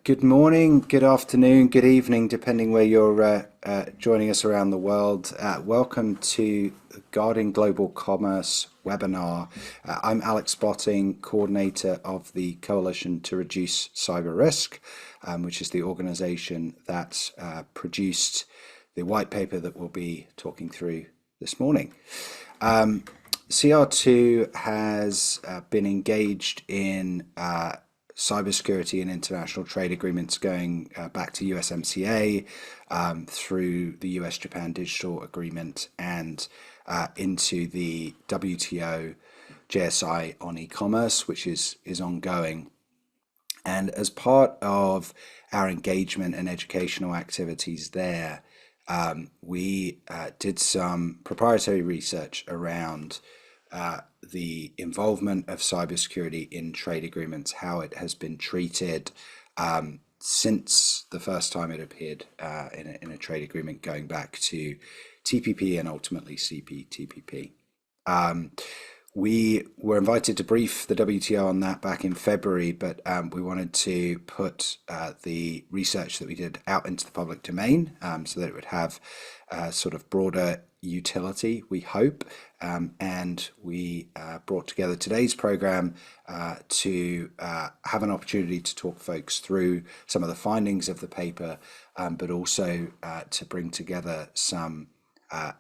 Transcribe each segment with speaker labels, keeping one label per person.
Speaker 1: Good morning, good afternoon, good evening, depending where you're joining us around the world. Welcome to the Guarding Global Commerce webinar. I'm Alex Botting, coordinator of the Coalition to Reduce Cyber Risk, which is the organization that produced the white paper that we'll be talking through this morning. CR2 has been engaged in cybersecurity and international trade agreements going back to USMCA, through the US-Japan Digital Agreement, and into the WTO JSI on e-commerce, which is ongoing. And as part of our engagement and educational activities there, we did some proprietary research around the involvement of cybersecurity in trade agreements, how it has been treated since the first time it appeared in a trade agreement, going back to TPP and ultimately CPTPP. We were invited to brief the WTO on that back in February, but we wanted to put the research that we did out into the public domain, so that it would have sort of broader utility, we hope. And we brought together today's program to have an opportunity to talk folks through some of the findings of the paper, but also to bring together some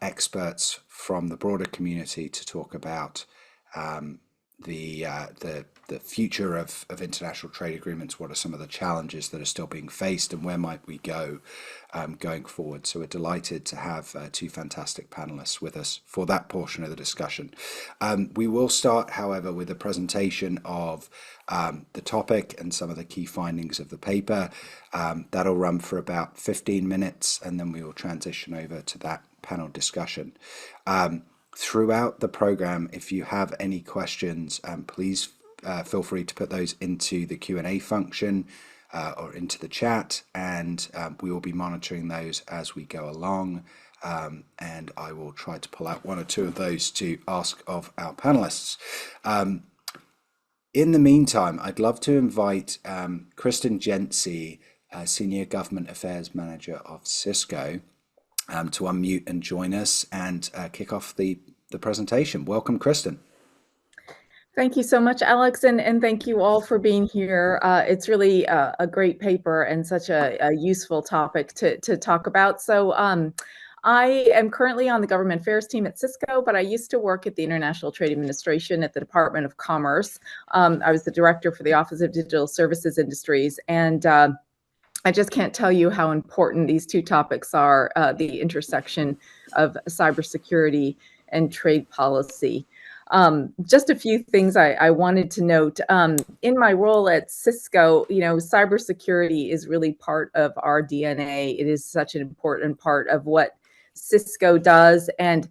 Speaker 1: experts from the broader community to talk about the future of international trade agreements. What are some of the challenges that are still being faced, and where might we go going forward? So we're delighted to have two fantastic panelists with us for that portion of the discussion. We will start, however, with a presentation of the topic and some of the key findings of the paper. That'll run for about 15 minutes, and then we will transition over to that panel discussion. Throughout the program, if you have any questions, please feel free to put those into the Q&A function or into the chat, and we will be monitoring those as we go along, and I will try to pull out one or two of those to ask of our panelists. In the meantime, I'd love to invite Kristen Jency, Senior Government Affairs Manager of Cisco, to unmute and join us and kick off the presentation. Welcome, Kristen.
Speaker 2: Thank you so much, Alex, and thank you all for being here. It's really a great paper and such a useful topic to talk about. So I am currently on the government affairs team at Cisco, but I used to work at the International Trade Administration at the Department of Commerce. I was the director for the Office of Digital Services Industries, and I just can't tell you how important these two topics are, the intersection of cybersecurity and trade policy. Just a few things I wanted to note. In my role at Cisco, cybersecurity is really part of our DNA. It is such an important part of what Cisco does. And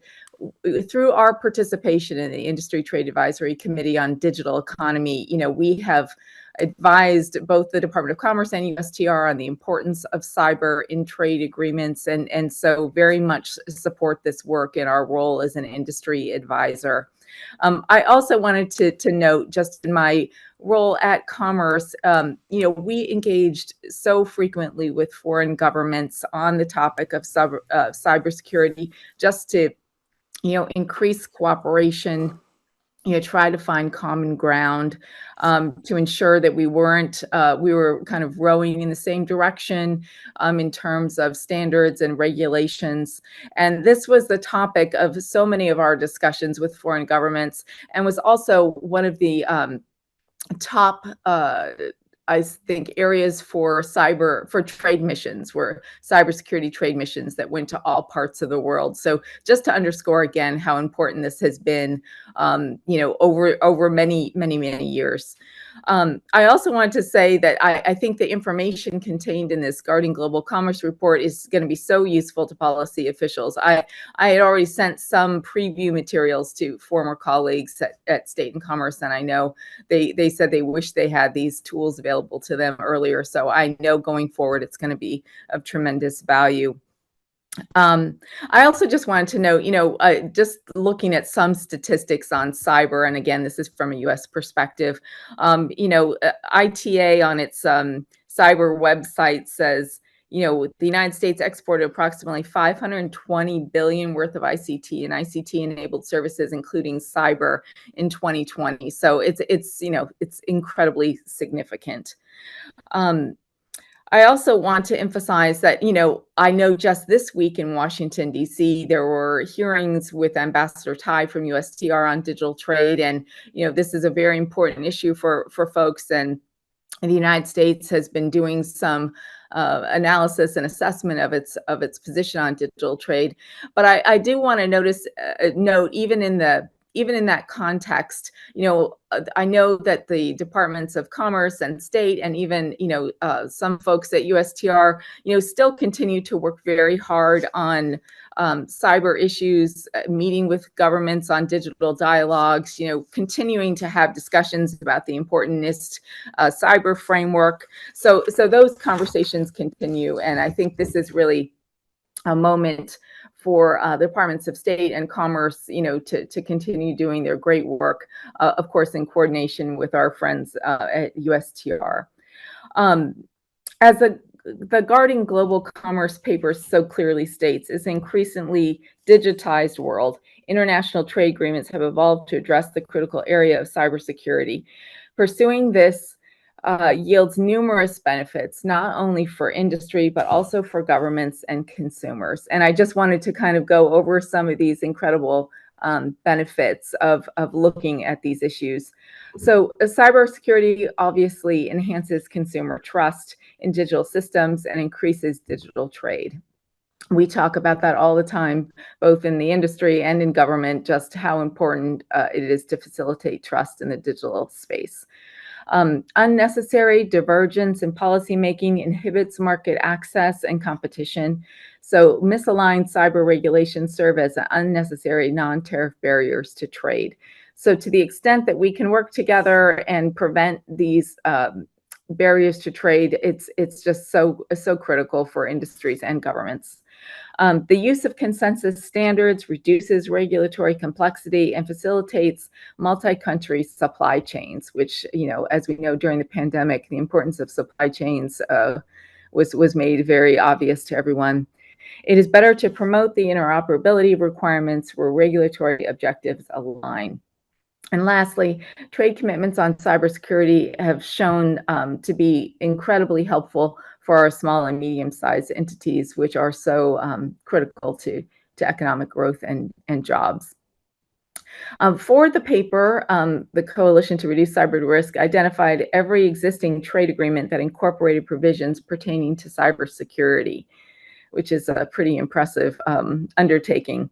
Speaker 2: through our participation in the Industry Trade Advisory Committee on Digital Economy, we have advised both the Department of Commerce and USTR on the importance of cyber in trade agreements, and so very much support this work in our role as an industry advisor. I also wanted to note, just in my role at Commerce, we engaged so frequently with foreign governments on the topic of cybersecurity, just to increase cooperation, try to find common ground, to ensure that we were kind of rowing in the same direction in terms of standards and regulations. And this was the topic of so many of our discussions with foreign governments, and was also one of the top I think areas for trade missions, were cybersecurity trade missions that went to all parts of the world. So just to underscore again how important this has been, over many, many, many years. I also wanted to say that I think the information contained in this Guarding Global Commerce report is going to be so useful to policy officials. I had already sent some preview materials to former colleagues at State and Commerce, and I know they said they wish they had these tools available to them earlier. So I know going forward it's going to be of tremendous value. I also just wanted to note, just looking at some statistics on cyber, and again, this is from a U.S. perspective, ITA on its cyber website says, the United States exported approximately 520 billion worth of ICT and ICT enabled services, including cyber, in 2020. So it's incredibly significant. I also want to emphasize that, I know just this week in Washington, D.C., there were hearings with Ambassador Tai from USTR on digital trade. And, this is a very important issue for folks. And the United States has been doing some analysis and assessment of its position on digital trade. But I do want to note, even in that context, I know that the departments of commerce and state, and even some folks at USTR, still continue to work very hard on cyber issues, meeting with governments on digital dialogues, continuing to have discussions about the important NIST cyber framework. So those conversations continue, and I think this is really a moment for the departments of state and commerce, to continue doing their great work, of course, in coordination with our friends at USTR. As the Guarding Global Commerce paper so clearly states, is an increasingly digitized world. International trade agreements have evolved to address the critical area of cybersecurity. Pursuing this yields numerous benefits, not only for industry, but also for governments and consumers. And I just wanted to kind of go over some of these incredible benefits of looking at these issues. So cybersecurity obviously enhances consumer trust in digital systems and increases digital trade. We talk about that all the time, both in the industry and in government, just how important it is to facilitate trust in the digital space. Unnecessary divergence in policymaking inhibits market access and competition. So misaligned cyber regulations serve as unnecessary non-tariff barriers to trade. So to the extent that we can work together and prevent these barriers to trade, it's just so critical for industries and governments. The use of consensus standards reduces regulatory complexity and facilitates multi-country supply chains, which, as we know, during the pandemic, the importance of supply chains was made very obvious to everyone. It is better to promote the interoperability requirements where regulatory objectives align. And lastly, trade commitments on cybersecurity have shown to be incredibly helpful for our small and medium-sized entities, which are so critical to economic growth and jobs. For the paper, the Coalition to Reduce Cyber Risk identified every existing trade agreement that incorporated provisions pertaining to cybersecurity, which is a pretty impressive undertaking.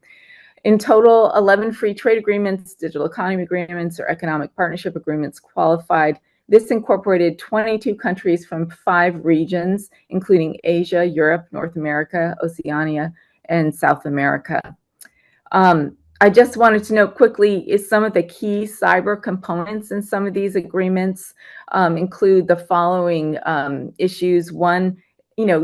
Speaker 2: In total, 11 free trade agreements, digital economy agreements, or economic partnership agreements qualified. This incorporated 22 countries from 5 regions, including Asia, Europe, North America, Oceania, and South America. I just wanted to note quickly is some of the key cyber components in some of these agreements include the following issues. One,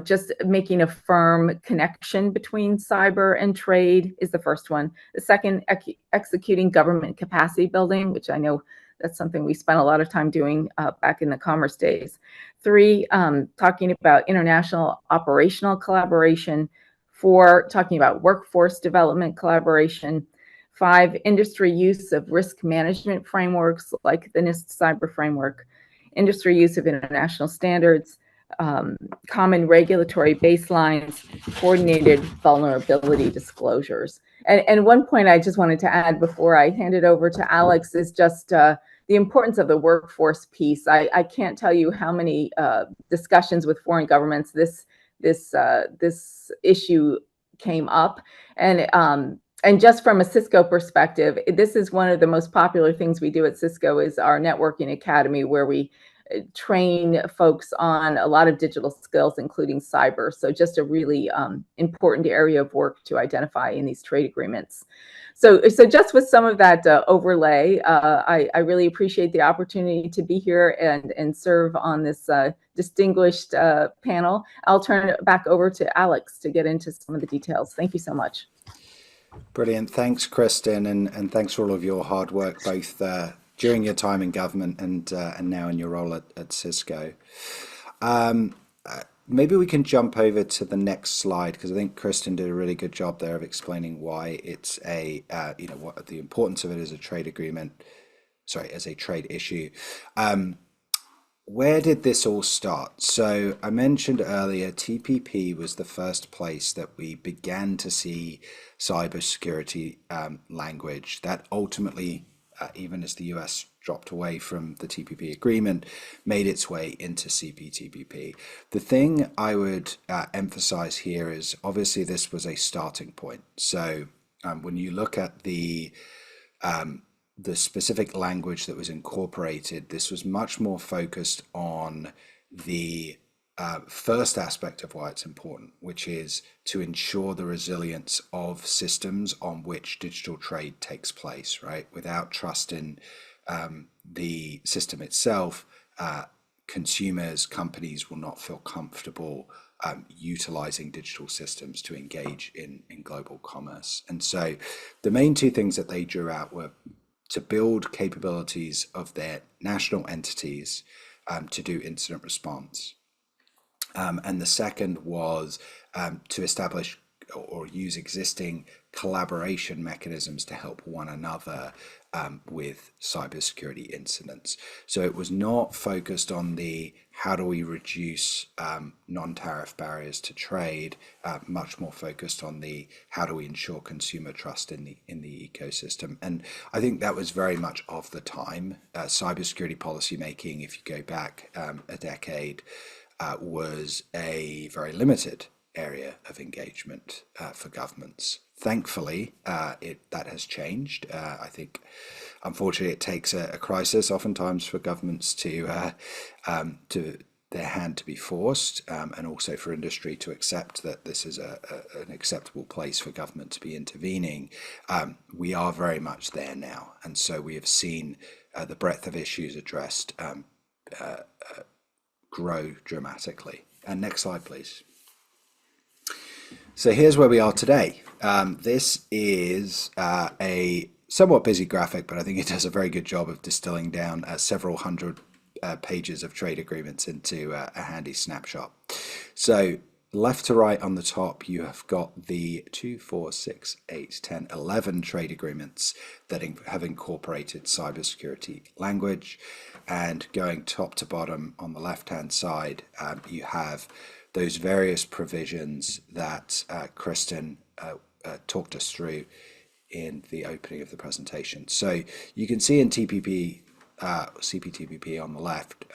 Speaker 2: just making a firm connection between cyber and trade is the first one. The second, executing government capacity building, which I know that's something we spent a lot of time doing back in the commerce days. 3, talking about international operational collaboration. 4, talking about workforce development collaboration. 5, industry use of risk management frameworks like the NIST cyber framework. Industry use of international standards. Common regulatory baselines, coordinated vulnerability disclosures. And one point I just wanted to add before I hand it over to Alex is just the importance of the workforce piece. I can't tell you how many discussions with foreign governments this issue came up. And just from a Cisco perspective, this is one of the most popular things we do at Cisco is our networking academy, where we train folks on a lot of digital skills, including cyber. So just a really important area of work to identify in these trade agreements. So just with some of that overlay, I really appreciate the opportunity to be here and serve on this distinguished panel. I'll turn it back over to Alex to get into some of the details. Thank you so much.
Speaker 1: Brilliant. Thanks, Kristen, and thanks for all of your hard work, both during your time in government and now in your role at Cisco. Maybe we can jump over to the next slide because I think Kristen did a really good job there of explaining why it's a, what the importance of it as a trade agreement, sorry, as a trade issue. Where did this all start? So I mentioned earlier, TPP was the first place that we began to see cybersecurity language that ultimately, even as the US dropped away from the TPP agreement, made its way into CPTPP. The thing I would emphasize here is obviously this was a starting point. So when you look at the specific language that was incorporated, this was much more focused on the first aspect of why it's important, which is to ensure the resilience of systems on which digital trade takes place, right? Without trust in the system itself, consumers, companies will not feel comfortable utilizing digital systems to engage in global commerce. And so the main two things that they drew out were to build capabilities of their national entities to do incident response. And the second was to establish or use existing collaboration mechanisms to help one another with cybersecurity incidents. So it was not focused on the how do we reduce non-tariff barriers to trade, much more focused on the how do we ensure consumer trust in the ecosystem. And I think that was very much of the time. Cybersecurity policymaking, if you go back a decade, was a very limited area of engagement for governments. Thankfully, that has changed. I think, unfortunately, it takes a crisis oftentimes for governments to their hand to be forced, and also for industry to accept that this is an acceptable place for government to be intervening. We are very much there now, and so we have seen the breadth of issues addressed grow dramatically. And next slide, please. So here's where we are today. This is a somewhat busy graphic, but I think it does a very good job of distilling down several hundred pages of trade agreements into a handy snapshot. So left to right on the top, you have got the 2, 4, 6, 8, 10, 11 trade agreements that have incorporated cybersecurity language. And going top to bottom on the left-hand side, you have those various provisions that Kristen talked us through in the opening of the presentation. So you can see in TPP, CPTPP on the left,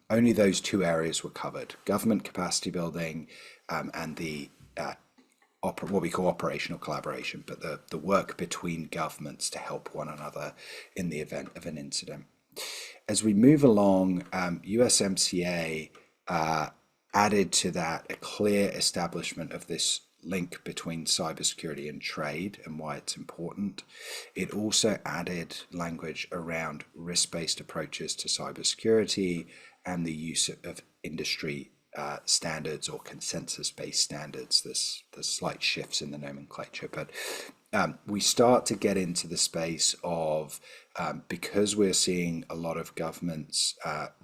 Speaker 1: only those two areas were covered: government capacity building and the what we call operational collaboration, but the work between governments to help one another in the event of an incident. As we move along, USMCA added to that a clear establishment of this link between cybersecurity and trade and why it's important. It also added language around risk-based approaches to cybersecurity and the use of industry standards or consensus-based standards. There's slight shifts in the nomenclature, but we start to get into the space of, because we're seeing a lot of governments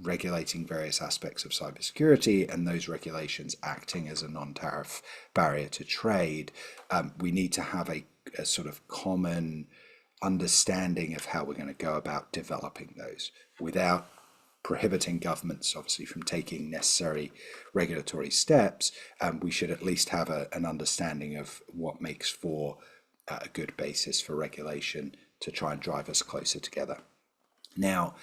Speaker 1: regulating various aspects of cybersecurity and those regulations acting as a non-tariff barrier to trade, we need to have a sort of common understanding of how we're going to go about developing those without prohibiting governments, obviously, from taking necessary regulatory steps. We should at least have an understanding of what makes for a good basis for regulation to try and drive us closer together. Now,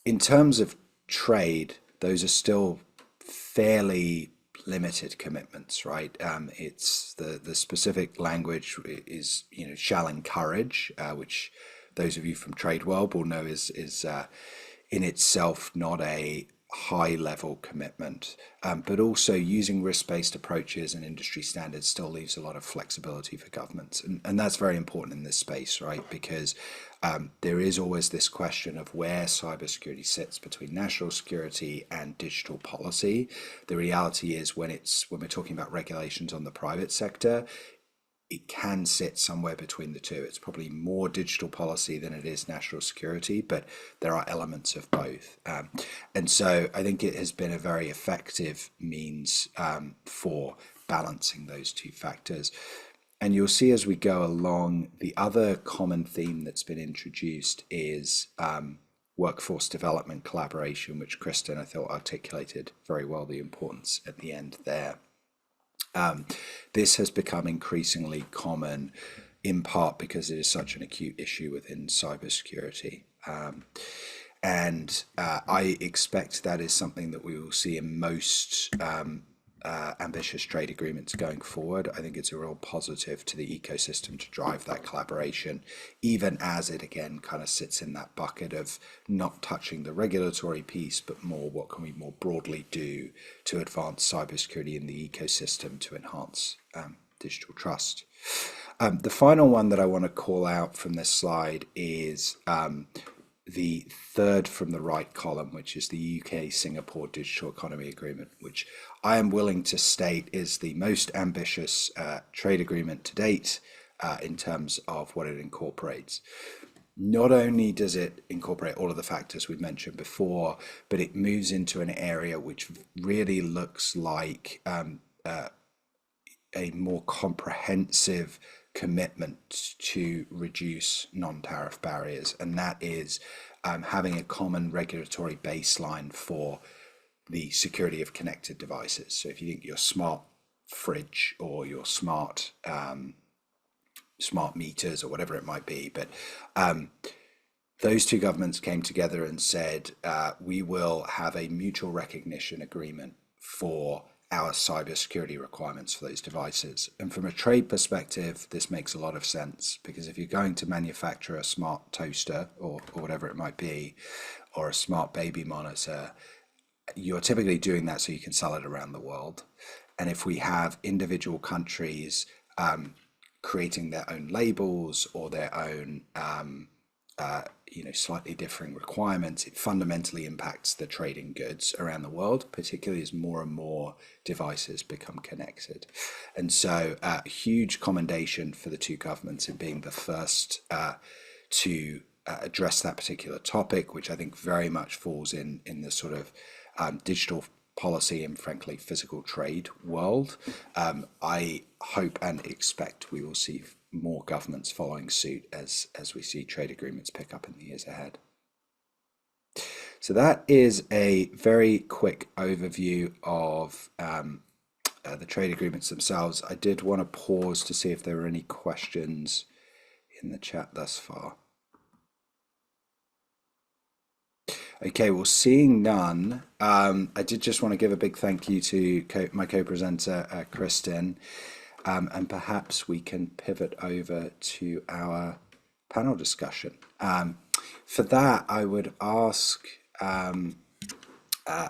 Speaker 1: in terms of trade, those are still fairly limited commitments, right? It's the specific language is, shall encourage, which those of you from trade world will know is in itself not a high level commitment, but also using risk-based approaches and industry standards still leaves a lot of flexibility for governments. And that's very important in this space, right? Because there is always this question of where cybersecurity sits between national security and digital policy. The reality is when we're talking about regulations on the private sector, it can sit somewhere between the two. It's probably more digital policy than it is national security, but there are elements of both. And so I think it has been a very effective means for balancing those two factors. And you'll see as we go along, the other common theme that's been introduced is workforce development collaboration, which Kristen, I thought, articulated very well the importance at the end there. This has become increasingly common, in part because it is such an acute issue within cybersecurity. And I expect that is something that we will see in most ambitious trade agreements going forward. I think it's a real positive to the ecosystem to drive that collaboration, even as it again kind of sits in that bucket of not touching the regulatory piece, but more what can we more broadly do to advance cybersecurity in the ecosystem to enhance digital trust. The final one that I want to call out from this slide is the third from the right column, which is the UK-Singapore Digital Economy Agreement, which I am willing to state is the most ambitious trade agreement to date in terms of what it incorporates. Not only does it incorporate all of the factors we've mentioned before, but it moves into an area which really looks like a more comprehensive commitment to reduce non-tariff barriers, and that is having a common regulatory baseline for the security of connected devices. So if you think your smart fridge or your smart meters or whatever it might be, but those two governments came together and said we will have a mutual recognition agreement for our cybersecurity requirements for those devices. And from a trade perspective, this makes a lot of sense, because if you're going to manufacture a smart toaster or whatever it might be, or a smart baby monitor, you're typically doing that so you can sell it around the world. And if we have individual countries creating their own labels or their own slightly differing requirements, it fundamentally impacts the trading goods around the world, particularly as more and more devices become connected. And so huge commendation for the two governments in being the first to address that particular topic, which I think very much falls in the sort of digital policy and frankly physical trade world. I hope and expect we will see more governments following suit as we see trade agreements pick up in the years ahead. So that is a very quick overview of the trade agreements themselves. I did want to pause to see if there were any questions in the chat thus far. Okay, well, seeing none, I did just want to give a big thank you to my co-presenter, Kristen. And perhaps we can pivot over to our panel discussion. For that, I would ask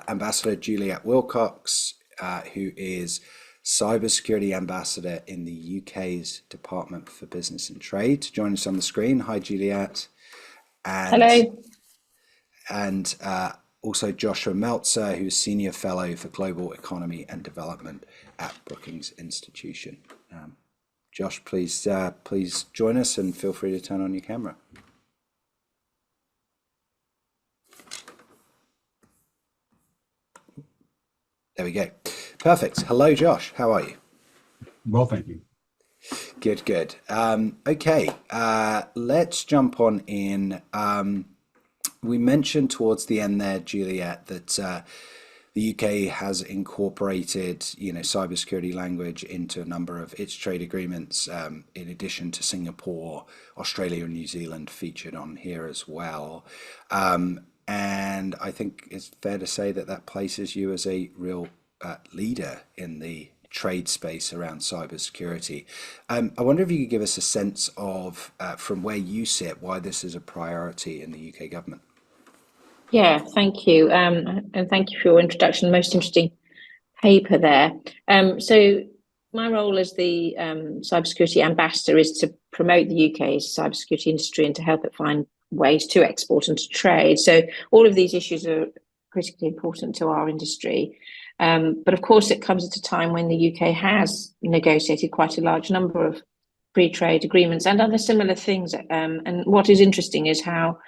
Speaker 1: Ambassador Juliet Wilcox, who is Cybersecurity Ambassador in the UK's Department for Business and Trade, to join us on the screen. Hi, Juliet. And,
Speaker 3: hello.
Speaker 1: And also Joshua Meltzer, who's Senior Fellow for Global Economy and Development at Brookings Institution. Josh, please join us and feel free to turn on your camera. There we go. Perfect. Hello, Josh. How are you?
Speaker 4: Well, thank you.
Speaker 1: Good, good. Okay, let's jump on in. We mentioned towards the end there, Juliet, that the UK has incorporated, cybersecurity language into a number of its trade agreements, in addition to Singapore, Australia, and New Zealand featured on here as well. And I think it's fair to say that that places you as a real leader in the trade space around cybersecurity. I wonder if you could give us a sense of, from where you sit, why this is a priority in the UK government.
Speaker 3: Yeah, thank you. And thank you for your introduction. Most interesting paper there. So my role as the cybersecurity ambassador is to promote the UK's cybersecurity industry and to help it find ways to export and to trade. So all of these issues are critically important to our industry. But of course, it comes at a time when the UK has negotiated quite a large number of free trade agreements and other similar things. And what is interesting is how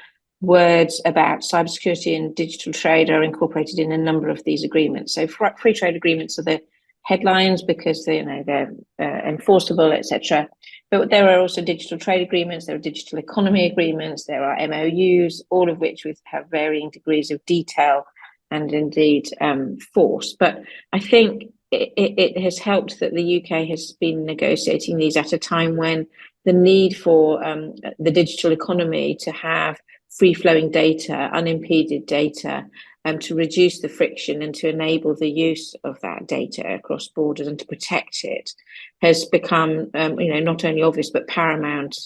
Speaker 3: words about cybersecurity and digital trade are incorporated in a number of these agreements. So free trade agreements are the headlines because they're enforceable, etc. But there are also digital trade agreements, there are digital economy agreements, there are MOUs, all of which have varying degrees of detail and indeed force. But I think it has helped that the UK has been negotiating these at a time when the need for the digital economy to have free-flowing data, unimpeded data, to reduce the friction and to enable the use of that data across borders and to protect it has become, not only obvious but paramount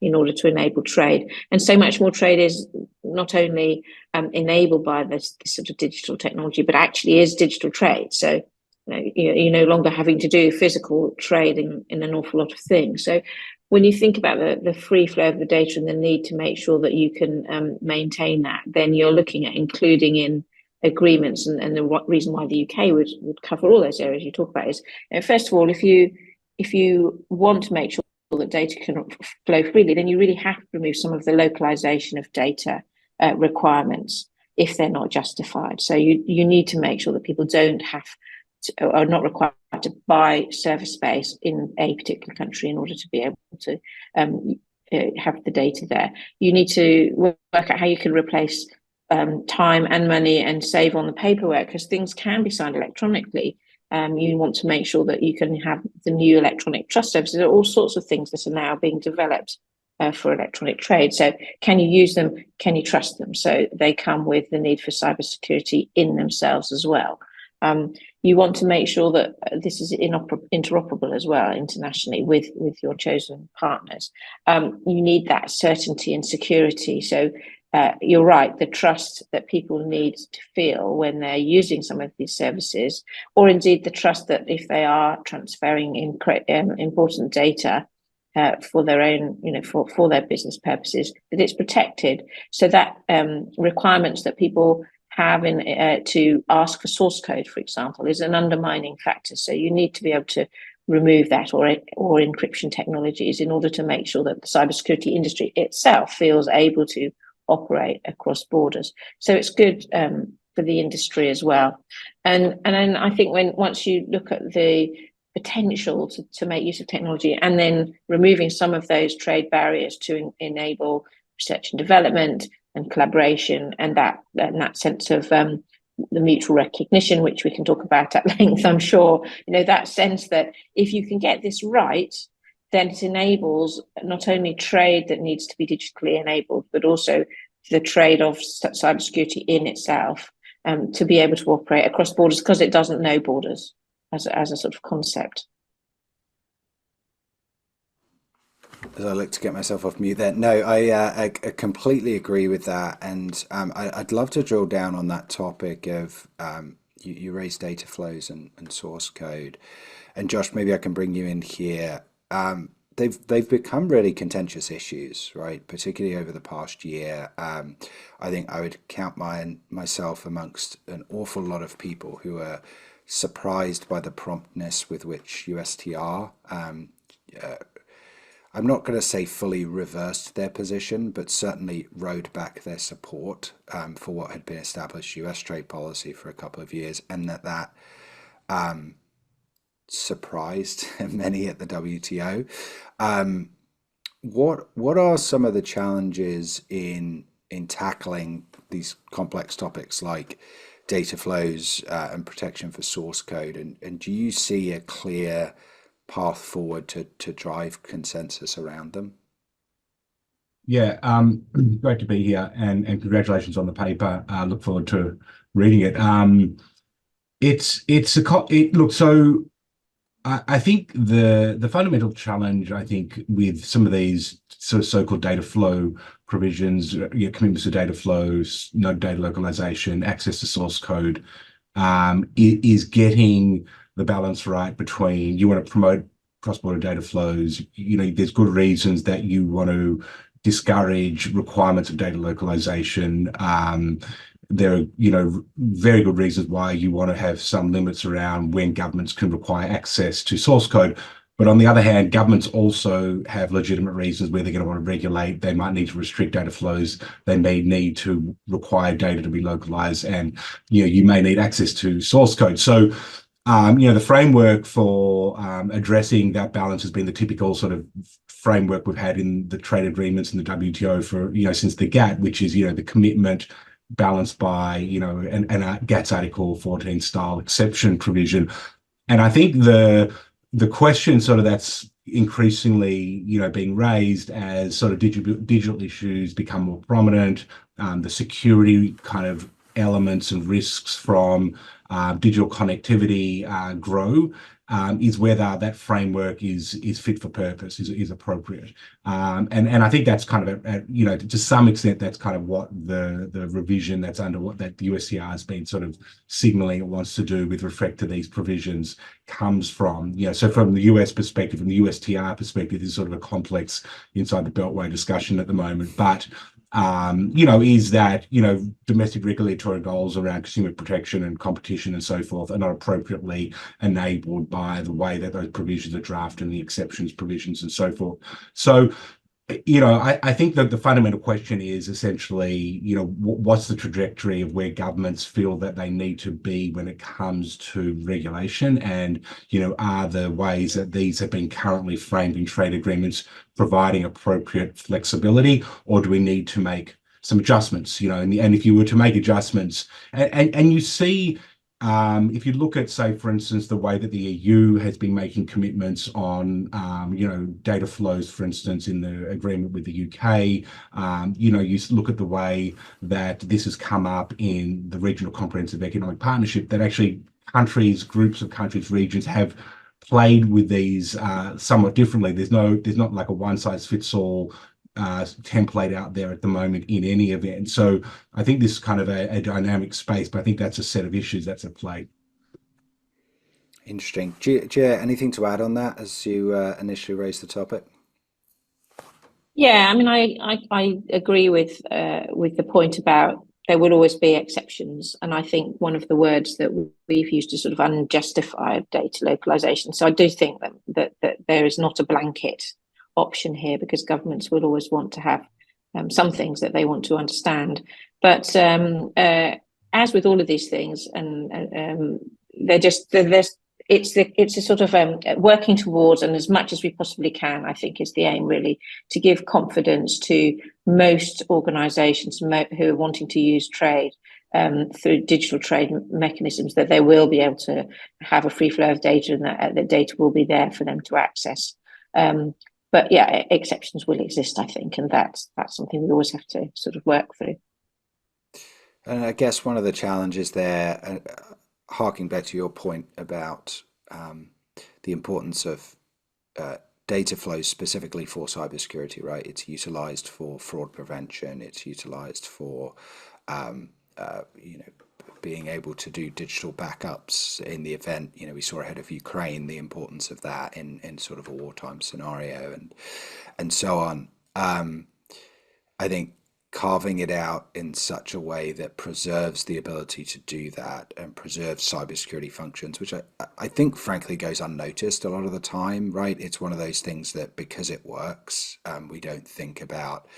Speaker 3: in order to enable trade. And so much more trade is not only enabled by this sort of digital technology, but actually is digital trade. So you're no longer having to do physical trade in an awful lot of things. So when you think about the free flow of the data and the need to make sure that you can maintain that, then you're looking at including in agreements. And the reason why the UK would cover all those areas you talk about is, first of all, if you want to make sure that data can flow freely, then you really have to remove some of the localization of data requirements if they're not justified. So you need to make sure that people are not required to buy server space in a particular country in order to be able to have the data there. You need to work out how you can replace time and money and save on the paperwork, because things can be signed electronically. You want to make sure that you can have the new electronic trust services. There are all sorts of things that are now being developed for electronic trade. So can you use them? Can you trust them? So they come with the need for cybersecurity in themselves as well. You want to make sure that this is interoperable as well internationally with your chosen partners. You need that certainty and security. So you're right, the trust that people need to feel when they're using some of these services, or indeed the trust that if they are transferring important data for their own, for their business purposes, that it's protected. So that requirements that people have to ask for source code, for example, is an undermining factor. So you need to be able to remove that or encryption technologies in order to make sure that the cybersecurity industry itself feels able to operate across borders. So it's good for the industry as well. And then I think once you look at the potential to make use of technology and then removing some of those trade barriers to enable research and development and collaboration and that sense of the mutual recognition, which we can talk about at length, I'm sure, that sense that if you can get this right, then it enables not only trade that needs to be digitally enabled, but also the trade of cybersecurity in itself to be able to operate across borders, because it doesn't know borders as a sort of concept.
Speaker 1: As I look to get myself off mute there. No, I completely agree with that. And I'd love to drill down on that topic of, you raised data flows and source code. And Josh, maybe I can bring you in here. They've become really contentious issues, right? Particularly over the past year. I think I would count myself amongst an awful lot of people who are surprised by the promptness with which USTR, I'm not going to say fully reversed their position, but certainly rode back their support for what had been established US trade policy for a couple of years, and that surprised many at the WTO. What are some of the challenges in tackling these complex topics like data flows and protection for source code? And do you see a clear path forward to drive consensus around them?
Speaker 4: Yeah, great to be here, and congratulations on the paper. Look forward to reading it. So I think the fundamental challenge, I think, with some of these so-called data flow provisions, commitments to data flows, no data localization, access to source code, is getting the balance right between, you want to promote cross-border data flows, there's good reasons that you want to discourage requirements of data localization. There are, very good reasons why you want to have some limits around when governments can require access to source code. But on the other hand, governments also have legitimate reasons where they're going to want to regulate. They might need to restrict data flows. They may need to require data to be localized, and you may need access to source code. So the framework for addressing that balance has been the typical sort of framework we've had in the trade agreements in the WTO for, since the GATT, which is, the commitment balanced by, an GATT's Article 14 style exception provision. And I think the question sort of that's increasingly, being raised as sort of digital issues become more prominent, the security kind of elements and risks from digital connectivity grow, is whether that framework is fit for purpose, is appropriate. And I think that's kind of, to some extent, that's kind of what the revision that's under what that the USTR has been sort of signaling it wants to do with respect to these provisions comes from. So from the US perspective, from the USTR perspective, this is sort of a complex inside the Beltway discussion at the moment. But is that, domestic regulatory goals around consumer protection and competition and so forth are not appropriately enabled by the way that those provisions are drafted and the exceptions provisions and so forth. So, I think that the fundamental question is essentially, what's the trajectory of where governments feel that they need to be when it comes to regulation? And, are the ways that these have been currently framed in trade agreements providing appropriate flexibility, or do we need to make some adjustments? And if you were to make adjustments, and you see, if you look at, say, for instance, the way that the EU has been making commitments on, data flows, for instance, in the agreement with the UK, you look at the way that this has come up in the Regional Comprehensive Economic Partnership, that actually countries, groups of countries, regions have played with these somewhat differently. There's not like a one size fits all template out there at the moment in any event. So I think this is kind of a dynamic space, but I think that's a set of issues that's at play.
Speaker 1: Interesting. Do you have anything to add on that as you initially raised the topic?
Speaker 3: Yeah, I mean, I agree with the point about there will always be exceptions, and I think one of the words that we've used is sort of unjustified data localization. So I do think that there is not a blanket option here, because governments will always want to have some things that they want to understand. But as with all of these things, and it's a sort of working towards, and as much as we possibly can, I think is the aim, really, to give confidence to most organisations who are wanting to use trade through digital trade mechanisms, that they will be able to have a free flow of data, and that the data will be there for them to access. But yeah, exceptions will exist, I think, and that's something we always have to sort of work through.
Speaker 1: And I guess one of the challenges there, harking back to your point about the importance of data flows specifically for cybersecurity, right? It's utilized for fraud prevention. It's utilized for being able to do digital backups in the event. We saw ahead of Ukraine the importance of that in sort of a wartime scenario and so on. I think carving it out in such a way that preserves the ability to do that and preserves cybersecurity functions, which I think frankly goes unnoticed a lot of the time, right? It's one of those things that because it works, we don't think about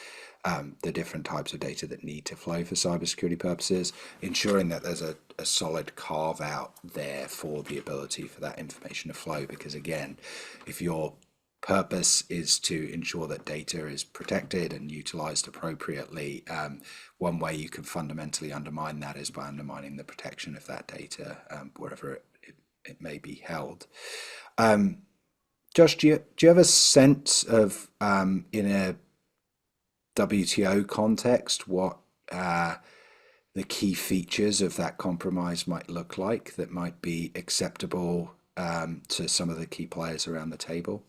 Speaker 1: the different types of data that need to flow for cybersecurity purposes, ensuring that there's a solid carve out there for the ability for that information to flow. Because again, if your purpose is to ensure that data is protected and utilized appropriately, one way you can fundamentally undermine that is by undermining the protection of that data, wherever it may be held. Josh, do you have a sense of, in a WTO context, what the key features of that compromise might look like that might be acceptable to some of the key players around the table?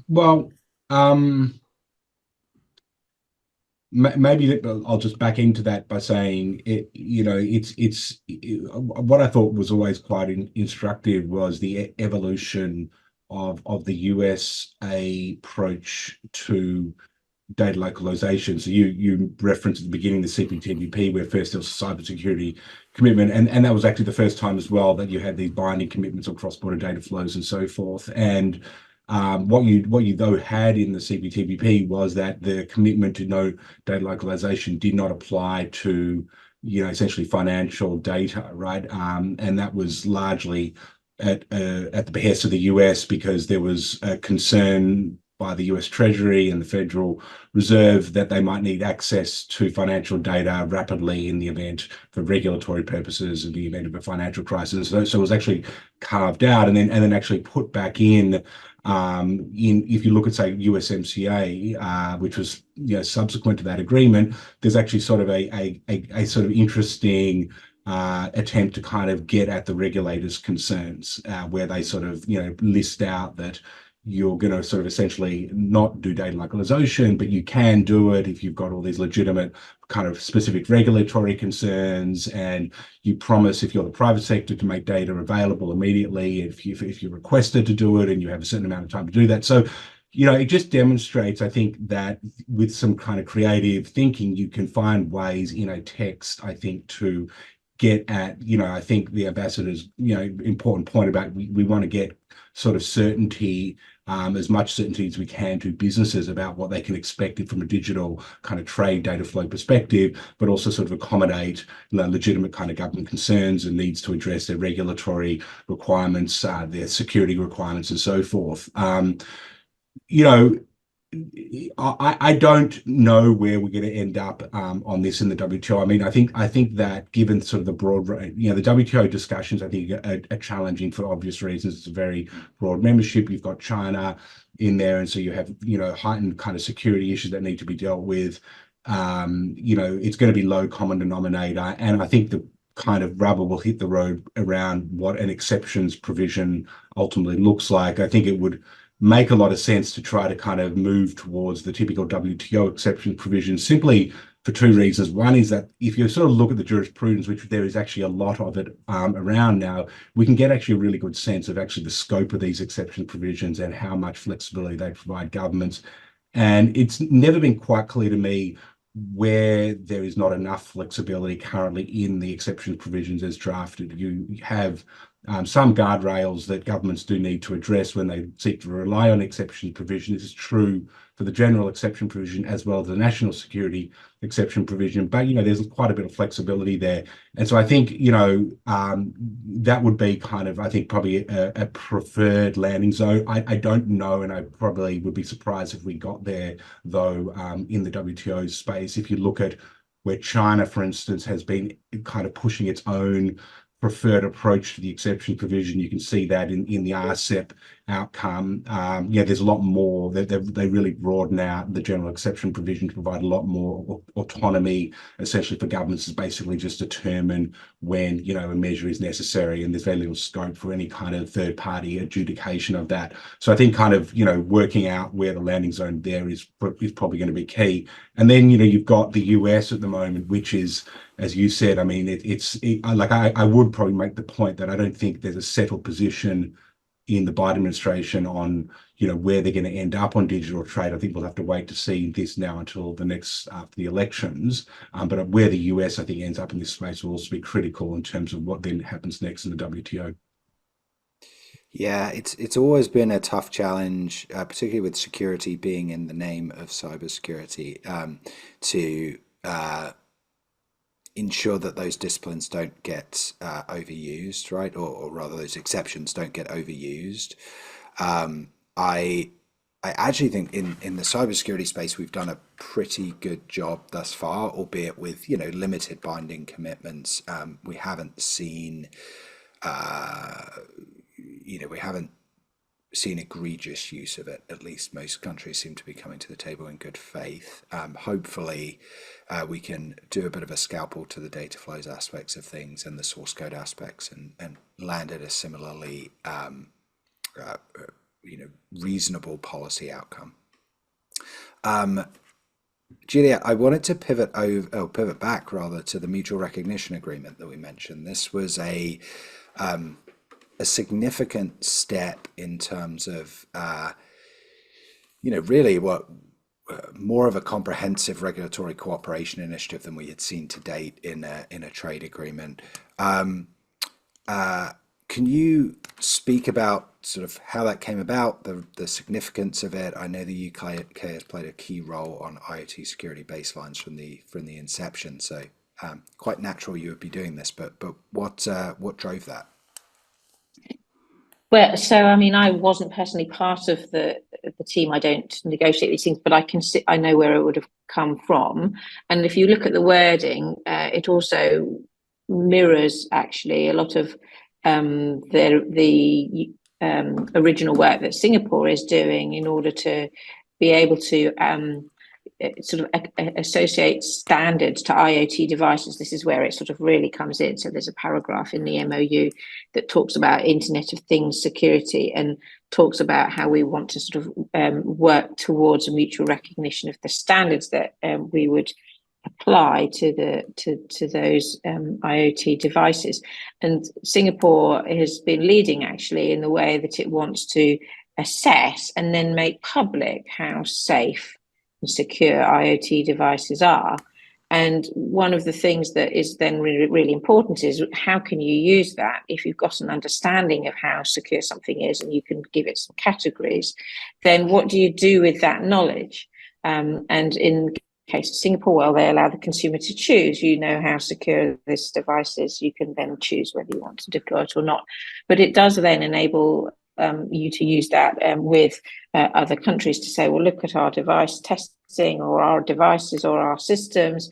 Speaker 4: Well, maybe I'll just back into that by saying it's what I thought was always quite instructive was the evolution of the US approach to data localization. So you referenced at the beginning the CPTPP, where first there was a cybersecurity commitment, and that was actually the first time as well that you had these binding commitments on cross-border data flows and so forth. And what you though had in the CPTPP was that the commitment to no data localization did not apply to, essentially financial data, right? And that was largely at the behest of the US, because there was a concern by the US Treasury and the Federal Reserve that they might need access to financial data rapidly in the event, for regulatory purposes, in the event of a financial crisis. So it was actually carved out and then actually put back in. If you look at, say, USMCA, which was subsequent to that agreement, there's actually sort of a sort of interesting attempt to kind of get at the regulators' concerns, where they sort of list out that you're going to sort of essentially not do data localization, but you can do it if you've got all these legitimate kind of specific regulatory concerns, and you promise, if you're the private sector, to make data available immediately if you're requested to do it, and you have a certain amount of time to do that. So it just demonstrates, I think, that with some kind of creative thinking, you can find ways in a text, I think, to get at, I think the ambassador's, important point about we want to get sort of certainty, as much certainty as we can, to businesses about what they can expect from a digital kind of trade data flow perspective, but also sort of accommodate legitimate kind of government concerns and needs to address their regulatory requirements, their security requirements, and so forth. You know, I don't know where we're going to end up on this in the WTO. I mean, I think that given sort of the broad, the WTO discussions, I think are challenging for obvious reasons. It's a very broad membership. You've got China in there, and so you have heightened kind of security issues that need to be dealt with. It's going to be low common denominator, and I think the kind of rubber will hit the road around what an exceptions provision ultimately looks like. I think it would make a lot of sense to try to kind of move towards the typical WTO exception provision, simply for two reasons. One is that if you sort of look at the jurisprudence, which there is actually a lot of it around now, we can get actually a really good sense of actually the scope of these exception provisions and how much flexibility they provide governments. And it's never been quite clear to me where there is not enough flexibility currently in the exception provisions as drafted. You have some guardrails that governments do need to address when they seek to rely on exception provision. This is true for the general exception provision as well as the national security exception provision. But, there's quite a bit of flexibility there. And so I think, that would be kind of, I think, probably a preferred landing zone. I don't know, and I probably would be surprised if we got there, though, in the WTO space. If you look at where China, for instance, has been kind of pushing its own preferred approach to the exception provision, you can see that in the RCEP outcome. There's a lot more. They really broaden out the general exception provision to provide a lot more autonomy, essentially, for governments to basically just determine when a measure is necessary, and there's very little scope for any kind of third-party adjudication of that. So I think kind of working out where the landing zone there is probably going to be key. And then you've got the US at the moment, which is, as you said, I mean, I would probably make the point that I don't think there's a settled position in the Biden administration on, where they're going to end up on digital trade. I think we'll have to wait to see this now until the next, after the elections. But where the US, I think, ends up in this space will also be critical in terms of what then happens next in the WTO.
Speaker 1: Yeah, it's always been a tough challenge, particularly with security being in the name of cybersecurity, to ensure that those disciplines don't get overused, right? Or rather, those exceptions don't get overused. I I actually think in the cybersecurity space we've done a pretty good job thus far, albeit with limited binding commitments. We haven't seen we haven't seen egregious use of it. At least most countries seem to be coming to the table in good faith. Hopefully, we can do a bit of a scalpel to the data flows aspects of things and the source code aspects, and land at a similarly reasonable policy outcome. Julia, I wanted to pivot back rather to the mutual recognition agreement that we mentioned. This was a significant step in terms of really what more of a comprehensive regulatory cooperation initiative than we had seen to date in a trade agreement. Can you speak about sort of how that came about, the significance of it? I know the UK has played a key role on IoT security baselines from the inception, so quite natural you would be doing this. But what drove that?
Speaker 3: Well, so I mean, I wasn't personally part of the team. I don't negotiate these things, but I know where it would have come from. And if you look at the wording, it also mirrors actually a lot of the original work that Singapore is doing in order to be able to sort of associate standards to IoT devices. This is where it sort of really comes in. So there's a paragraph in the MOU that talks about Internet of Things security and talks about how we want to sort of work towards a mutual recognition of the standards that we would apply to those IoT devices. And Singapore has been leading actually in the way that it wants to assess and then make public how safe and secure IoT devices are. And one of the things that is then really, really important is how can you use that if you've got an understanding of how secure something is and you can give it some categories, then what do you do with that knowledge? And in case of Singapore, well, they allow the consumer to choose. You know how secure this device is. You can then choose whether you want to deploy it or not. But it does then enable you to use that with other countries to say, well, look at our device testing or our devices or our systems.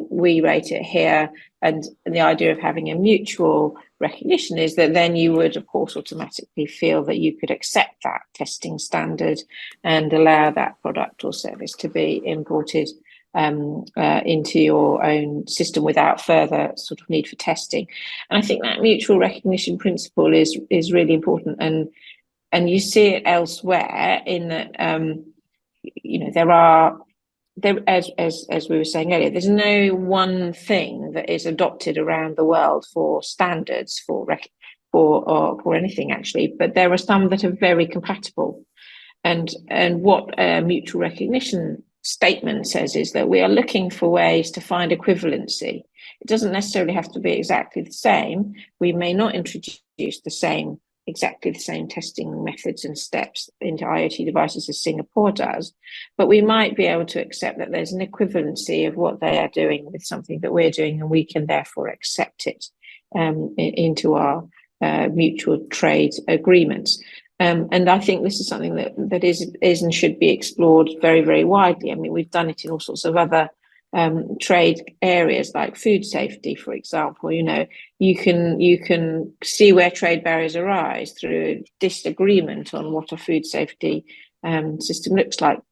Speaker 3: We rate it here. And the idea of having a mutual recognition is that then you would, of course, automatically feel that you could accept that testing standard and allow that product or service to be imported into your own system without further sort of need for testing. And I think that mutual recognition principle is really important, and you see it elsewhere in that there as we were saying earlier, there's no one thing that is adopted around the world for standards for anything actually, but there are some that are very compatible. And what mutual recognition statement says is that we are looking for ways to find equivalency. It doesn't necessarily have to be exactly the same. We may not introduce exactly the same testing methods and steps into IoT devices as Singapore does, but we might be able to accept that there's an equivalency of what they are doing with something that we're doing, and we can therefore accept it into our mutual trade agreements. And I think this is something that is and should be explored very, very widely. I mean, we've done it in all sorts of other trade areas like food safety, for example. You can see where trade barriers arise through disagreement on what a food safety system looks like.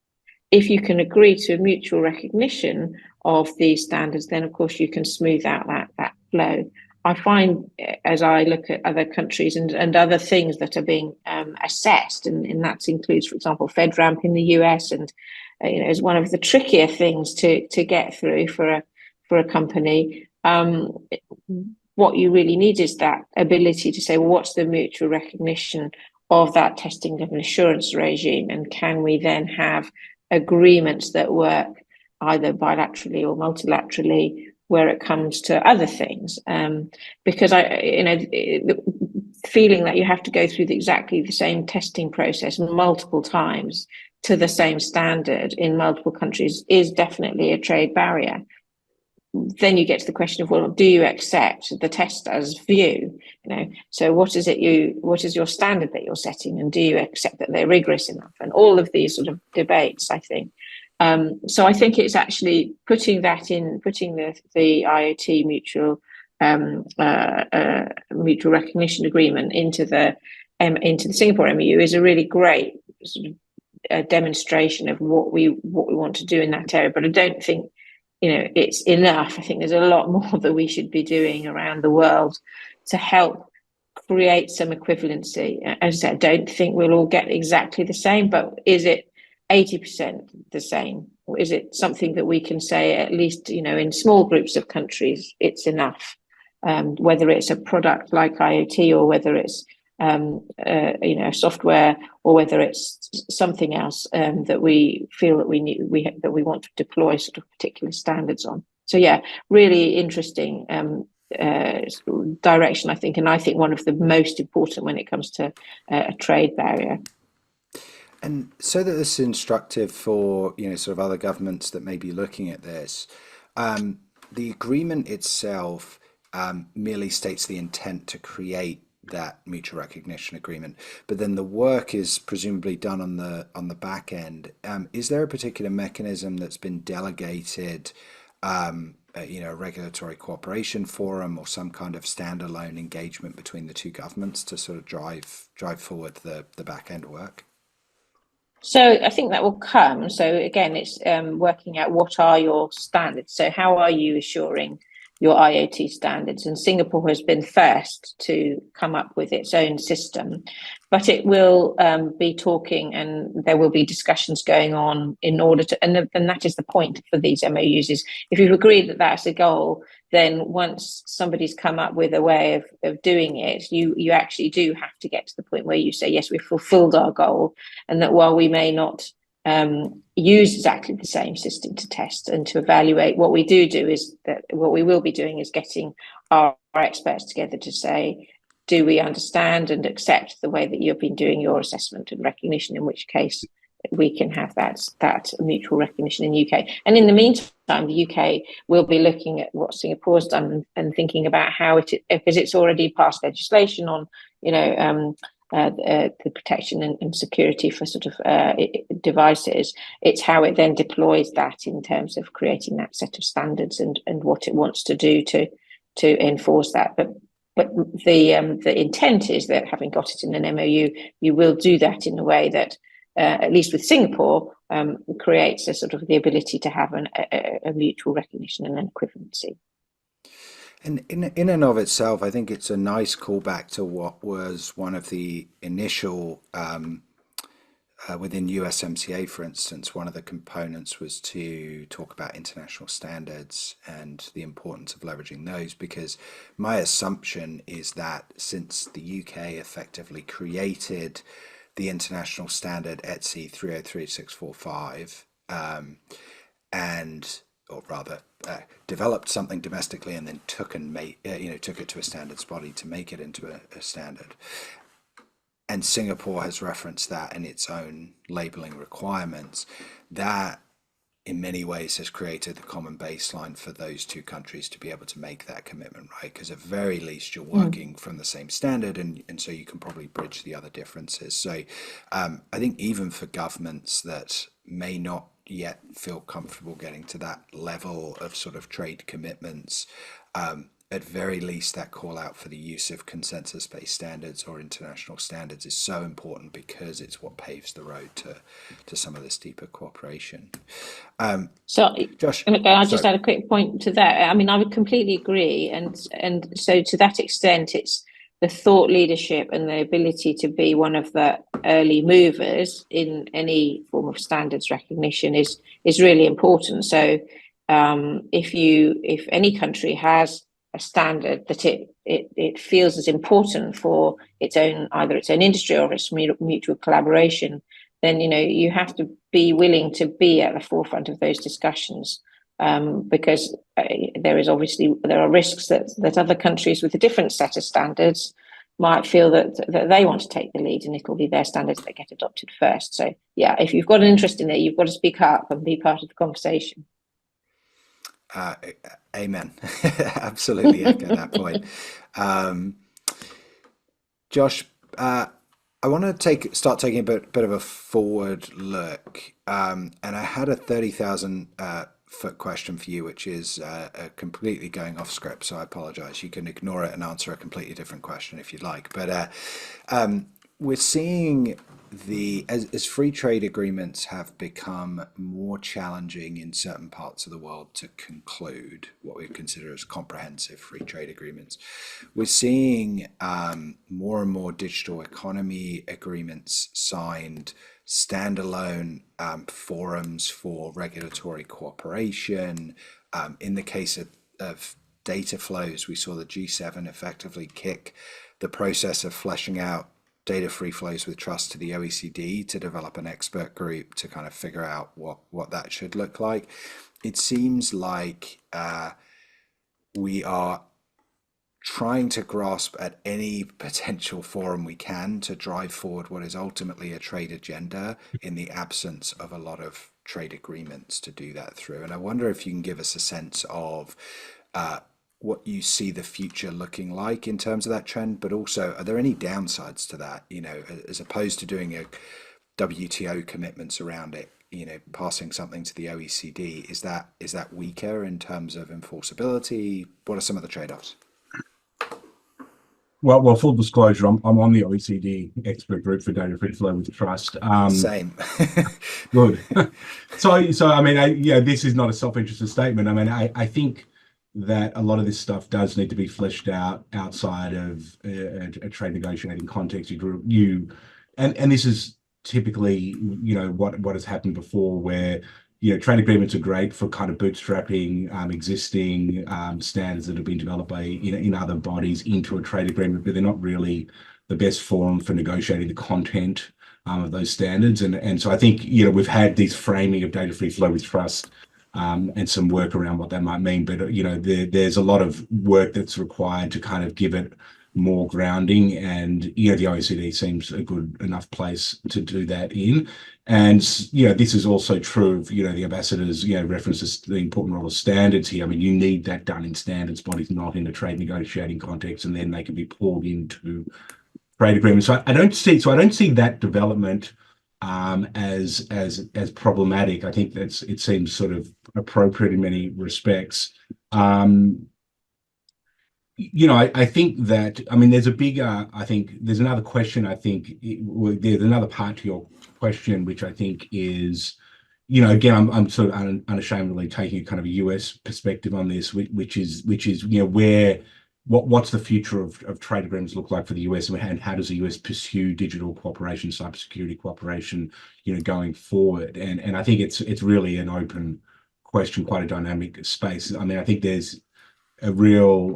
Speaker 3: If you can agree to a mutual recognition of these standards, then of course you can smooth out that flow. I find, as I look at other countries and other things that are being assessed, and that includes, for example, FedRAMP in the US, and is one of the trickier things to get through for a company. What you really need is that ability to say, well, what's the mutual recognition of that testing and assurance regime, and can we then have agreements that work either bilaterally or multilaterally where it comes to other things? Because the feeling that you have to go through exactly the same testing process multiple times to the same standard in multiple countries is definitely a trade barrier. Then you get to the question of, well, do you accept the tester's view? So what is your standard that you're setting, and do you accept that they're rigorous enough? And all of these sort of debates, I think. So I think it's actually putting the IoT mutual recognition agreement into the Singapore MOU is a really great sort of demonstration of what we want to do in that area. But I don't think it's enough. I think there's a lot more that we should be doing around the world to help create some equivalency. As I said, I don't think we'll all get exactly the same, but is it 80% the same? Or is it something that we can say, at least, in small groups of countries, it's enough? Whether it's a product like IoT or whether it's software, or whether it's something else that we feel that we want to deploy sort of particular standards on. So yeah, really interesting direction, I think, and I think one of the most important when it comes to a trade barrier.
Speaker 1: And so that this is instructive for, sort of other governments that may be looking at this, the agreement itself merely states the intent to create that mutual recognition agreement, but then the work is presumably done on the back end. Is there a particular mechanism that's been delegated, a regulatory cooperation forum or some kind of standalone engagement between the two governments to sort of drive forward the back end work?
Speaker 3: So I think that will come. So again, it's working out what are your standards. So how are you assuring your IoT standards? And Singapore has been first to come up with its own system, but it will be talking, and there will be discussions going on in order to, and that is the point for these MOUs, is if you've agreed that that's a goal, then once somebody's come up with a way of doing it, you actually do have to get to the point where you say, yes, we've fulfilled our goal, and that while we may not use exactly the same system to test and to evaluate, what we do is that what we will be doing is getting our experts together to say, do we understand and accept the way that you've been doing your assessment and recognition, in which case we can have that mutual recognition in the UK. And in the meantime, the UK will be looking at what Singapore's done and thinking about how because it's already passed legislation on, the protection and security for sort of devices. It's how it then deploys that in terms of creating that set of standards and what it wants to do to enforce that. But the intent is that, having got it in an MOU, you will do that in a way that, at least with Singapore, creates a sort of the ability to have a mutual recognition and an equivalency.
Speaker 1: And in and of itself, I think it's a nice callback to what was one of the initial, within USMCA, for instance, one of the components was to talk about international standards and the importance of leveraging those, because my assumption is that since the UK effectively created the international standard ETSI 303645, or rather developed something domestically and then took it to a standards body to make it into a standard. And Singapore has referenced that in its own labeling requirements. That in many ways has created the common baseline for those two countries to be able to make that commitment, right? Because at very least you're working from the same standard, and so you can probably bridge the other differences. So I think even for governments that may not yet feel comfortable getting to that level of sort of trade commitments, at very least that call out for the use of consensus-based standards or international standards is so important, because it's what paves the road to some of this deeper cooperation.
Speaker 3: So
Speaker 1: Josh,
Speaker 3: I'll just add a quick point to that. I mean, I would completely agree, and so to that extent, it's the thought leadership and the ability to be one of the early movers in any form of standards recognition is really important. So if any country has a standard that it feels is important for either its own industry or its mutual collaboration, then you have to be willing to be at the forefront of those discussions, because there are risks that other countries with a different set of standards might feel that they want to take the lead, and it'll be their standards that get adopted first. So yeah, if you've got an interest in it, you've got to speak up and be part of the conversation.
Speaker 1: Amen. Absolutely echo that point. Josh, I want to start taking a bit of a forward look, and I had a 30,000 foot question for you, which is completely going off script, so I apologize. You can ignore it and answer a completely different question if you'd like. But we're seeing as free trade agreements have become more challenging in certain parts of the world to conclude what we consider as comprehensive free trade agreements, we're seeing more and more digital economy agreements signed, standalone forums for regulatory cooperation. In the case of data flows. We saw the G7 effectively kick the process of fleshing out data free flows with trust to the OECD to develop an expert group to kind of figure out what that should look like. It seems like we are trying to grasp at any potential forum we can to drive forward what is ultimately a trade agenda in the absence of a lot of trade agreements to do that through. And I wonder if you can give us a sense of what you see the future looking like in terms of that trend, but also are there any downsides to that, as opposed to doing a WTO commitments around it, passing something to the OECD, is that weaker in terms of enforceability? What are some of the trade-offs?
Speaker 4: Well, full disclosure, I'm on the OECD expert group for data free flow with trust.
Speaker 1: Same.
Speaker 4: Good. So I mean, this is not a self-interested statement. I mean, I think that a lot of this stuff does need to be fleshed out outside of a trade negotiating context. And this is typically, what has happened before, where trade agreements are great for kind of bootstrapping existing standards that have been developed by in other bodies into a trade agreement, but they're not really the best forum for negotiating the content of those standards. And so I think we've had this framing of data free flow with trust and some work around what that might mean, but there's a lot of work that's required to kind of give it more grounding, and the OECD seems a good enough place to do that in. And this is also true of the ambassadors references the important role of standards here. I mean, you need that done in standards bodies, not in a trade negotiating context, and then they can be pulled into trade agreements. So I don't see that development as problematic. I think it seems sort of appropriate in many respects. I think that, I mean, there's another question. I think there's another part to your question, which I think is, again, I'm sort of unashamedly taking a kind of a US perspective on this, which is what's the future of trade agreements look like for the US, and how does the US pursue digital cooperation, cybersecurity cooperation, going forward? And I think it's really an open question, quite a dynamic space. I mean, I think there's a real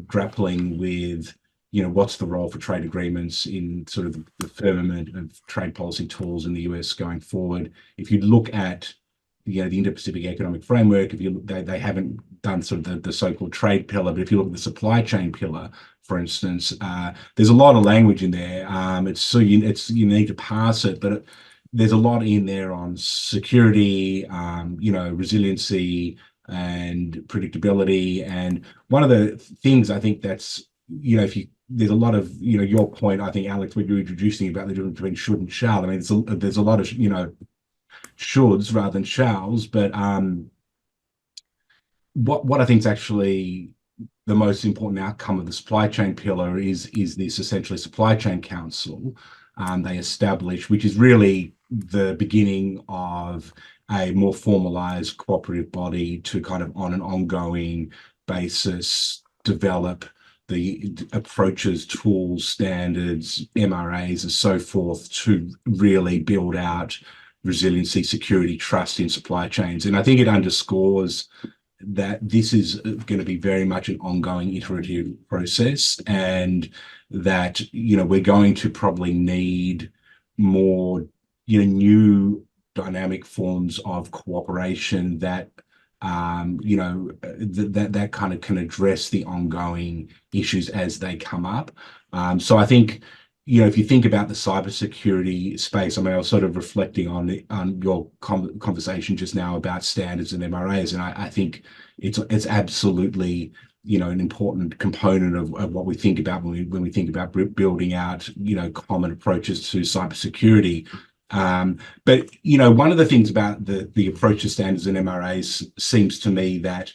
Speaker 4: grappling with, what's the role for trade agreements in sort of the firmament of trade policy tools in the US going forward. If you look at the Indo-Pacific Economic Framework, they haven't done sort of the so-called trade pillar, but if you look at the supply chain pillar, for instance, there's a lot of language in there. You need to parse it, but there's a lot in there on security, resiliency, and predictability. And one of the things I think that's, there's a lot of, your point, I think, Alex, when you're introducing about the difference between should and shall. I mean, there's a lot of, shoulds rather than shalls, but what I think is actually the most important outcome of the supply chain pillar is this essentially supply chain council they establish, which is really the beginning of a more formalized cooperative body to kind of on an ongoing basis develop the approaches, tools, standards, MRAs, and so forth to really build out resiliency, security, trust in supply chains. And I think it underscores that this is going to be very much an ongoing iterative process, and that we're going to probably need more new dynamic forms of cooperation that that kind of can address the ongoing issues as they come up. So I think if you think about the cybersecurity space, I mean, I was sort of reflecting on your conversation just now about standards and MRAs, and I think it's absolutely an important component of what we think about when we think about building out common approaches to cybersecurity. But one of the things about the approach to standards and MRAs seems to me that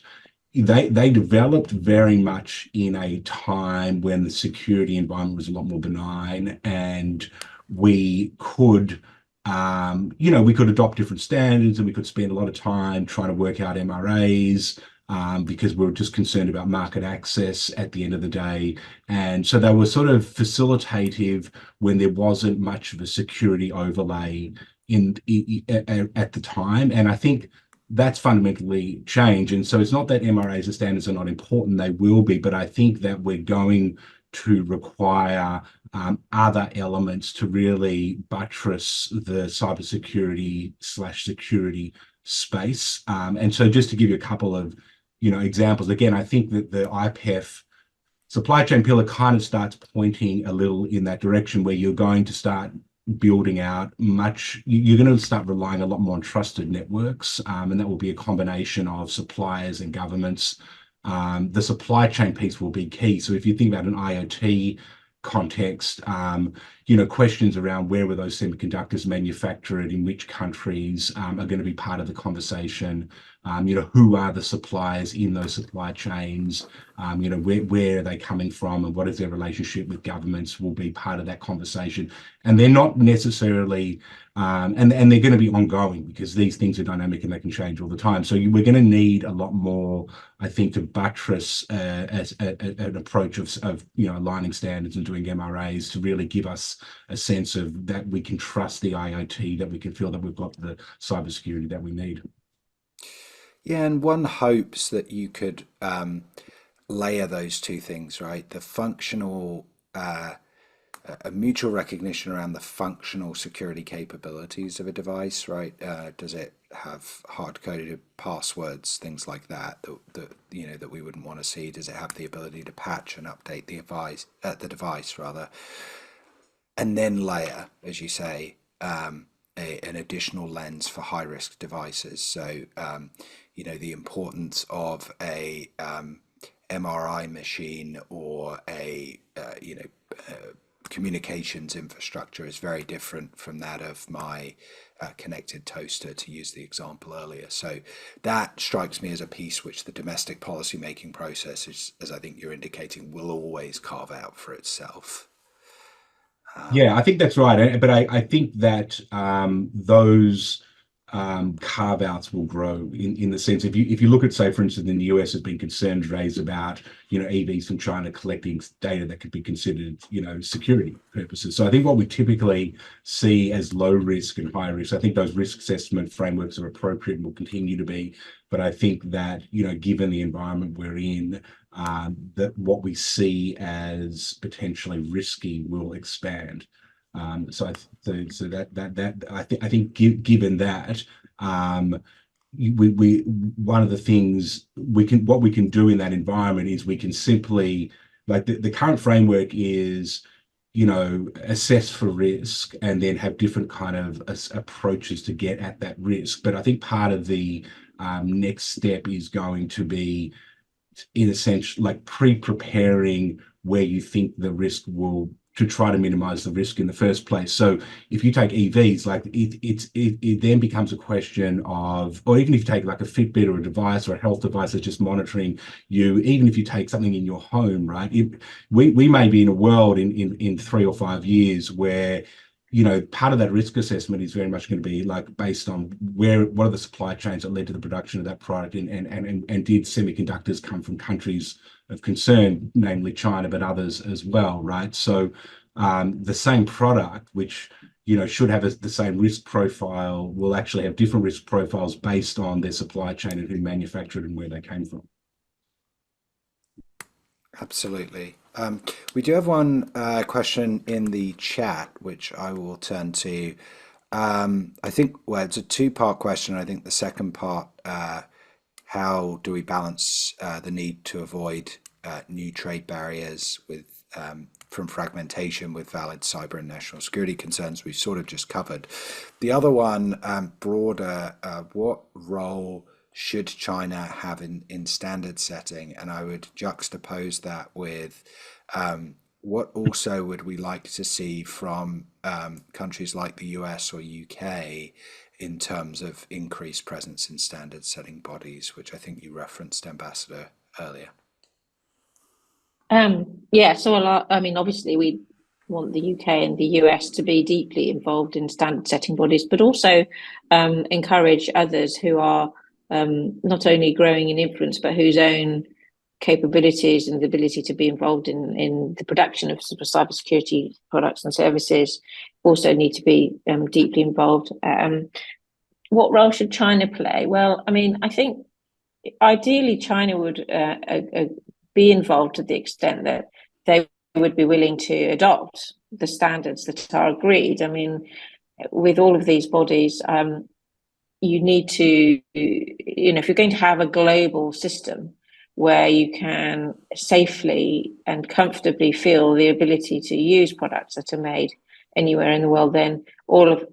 Speaker 4: they developed very much in a time when the security environment was a lot more benign, and we could adopt different standards, and we could spend a lot of time trying to work out MRAs because we were just concerned about market access at the end of the day. And so they were sort of facilitative when there wasn't much of a security overlay at the time. And I think that's fundamentally changed. And so it's not that MRAs and standards are not important, they will be, but I think that we're going to require other elements to really buttress the cybersecurity/security space. And so just to give you a couple of examples, again, I think that the IPEF supply chain pillar kind of starts pointing a little in that direction, where you're going to start building out you're going to start relying a lot more on trusted networks, and that will be a combination of suppliers and governments. The supply chain piece will be key. So if you think about an IoT context, questions around where were those semiconductors manufactured, in which countries, are going to be part of the conversation. Who are the suppliers in those supply chains? Where are they coming from, and what is their relationship with governments will be part of that conversation. And they're not necessarily, and they're going to be ongoing, because these things are dynamic and they can change all the time. So we're going to need a lot more, I think, to buttress as an approach of aligning standards and doing MRAs to really give us a sense of that we can trust the IoT, that we can feel that we've got the cybersecurity that we need.
Speaker 1: Yeah, and one hopes that you could layer those two things, right? The functional, a mutual recognition around the functional security capabilities of a device, right? Does it have hard-coded passwords, things like that, that we wouldn't want to see? Does it have the ability to patch and update the device rather? And then layer, as you say, an additional lens for high-risk devices. So, the importance of a MRI machine or a communications infrastructure is very different from that of my connected toaster, to use the example earlier. So that strikes me as a piece which the domestic policy making process, as I think you're indicating, will always carve out for itself.
Speaker 4: Yeah, I think that's right. But I think that those carve outs will grow in the sense, if you look at, say, for instance, in the US, there's been concerns raised about EVs from China collecting data that could be considered security purposes. So I think what we typically see as low risk and high risk, I think those risk assessment frameworks are appropriate and will continue to be. But I think that given the environment we're in, that what we see as potentially risky will expand. So that I think given that, we one of the things what we can do in that environment is we can simply, like, the current framework is assess for risk and then have different kind of approaches to get at that risk. But I think part of the next step is going to be, in a sense, like pre-preparing where you think the risk will, to try to minimize the risk in the first place. So if you take EVs, like it then becomes a question of, or even if you take like a Fitbit or a device or a health device that's just monitoring you, even if you take something in your home, right? We may be in a world in 3 or 5 years where part of that risk assessment is very much going to be like based on what are the supply chains that led to the production of that product, and did semiconductors come from countries of concern, namely China, but others as well, right? So the same product, which should have the same risk profile, will actually have different risk profiles based on their supply chain and who manufactured and where they came from.
Speaker 1: Absolutely. We do have one question in the chat, which I will turn to. I think, well, it's a two-part question. I think the second part, how do we balance the need to avoid new trade barriers from fragmentation with valid cyber and national security concerns, we've sort of just covered. The other one, broader, what role should China have in standard setting? And I would juxtapose that with what also would we like to see from countries like the US or UK in terms of increased presence in standard setting bodies, which I think you referenced, Ambassador, earlier.
Speaker 3: Yeah, so obviously we want the UK and the US to be deeply involved in standard setting bodies, but also encourage others who are not only growing in influence, but whose own capabilities and the ability to be involved in the production of cybersecurity products and services also need to be deeply involved. what role should China play? Well, I mean, I think ideally China would be involved to the extent that they would be willing to adopt the standards that are agreed. I mean, with all of these bodies, you need to, if you're going to have a global system where you can safely and comfortably feel the ability to use products that are made anywhere in the world, then